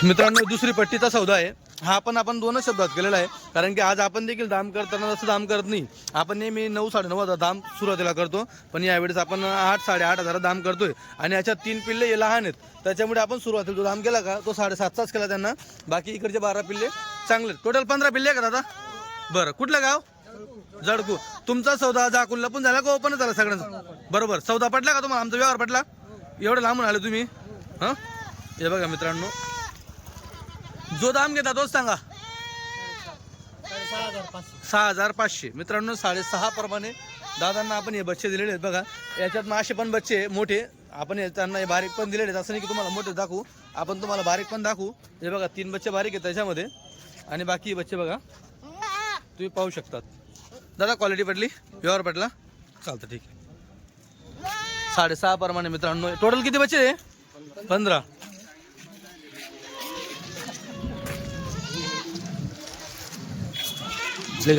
मित्रांनो दुसरी पट्टीचा सौदा आहे हा पण आपण दोनच शब्दात केलेला आहे, कारण की आज आपण देखील दाम करताना जसं दाम करत नाही. आपण नेहमी 9-9.5 दाम सुरुवातीला करतो, पण यावेळेस आपण 8-8.5 दाम करतोय. आणि याच्यात 3 पिल्ले हे लहान आहेत, त्याच्यामुळे आपण सुरुवातीला जो दाम केला का तो 7.5चाच केला त्यांना. बाकी इकडचे 12 पिल्ले चांगले. टोटल 15 पिल्ले आहे का दादा? बरं, कुठलं गाव? जळकू. तुमचा सौदा जाकुलला पण झाला का ओपनच झाला सगळ्यांचा? बरोबर. सौदा पटला का तुम्हाला? आमचा व्यवहार पटला? एवढं लांबून आले तुम्ही. हां हे बघा मित्रांनो, जो दाम घेता तोच सांगा. 6,500. मित्रांनो 6.5 प्रमाणे दादांना आपण हे बच्चे दिलेले आहेत. बघा याच्यात मासे पण बच्चे मोठे आपण त्यांना हे बारीक पण दिलेले आहेत. असं नाही की तुम्हाला मोठे दाखवू, आपण तुम्हाला बारीक पण दाखवू. हे बघा 3 बच्चे बारीक आहेत त्याच्यामध्ये, आणि बाकी बच्चे बघा तुम्ही पाहू शकतात. दादा क्वालिटी पडली? व्यवहार पडला? चालतं ठीक आहे. 6.5 प्रमाणे मित्रांनो. टोटल किती बच्चे? 15. गाडी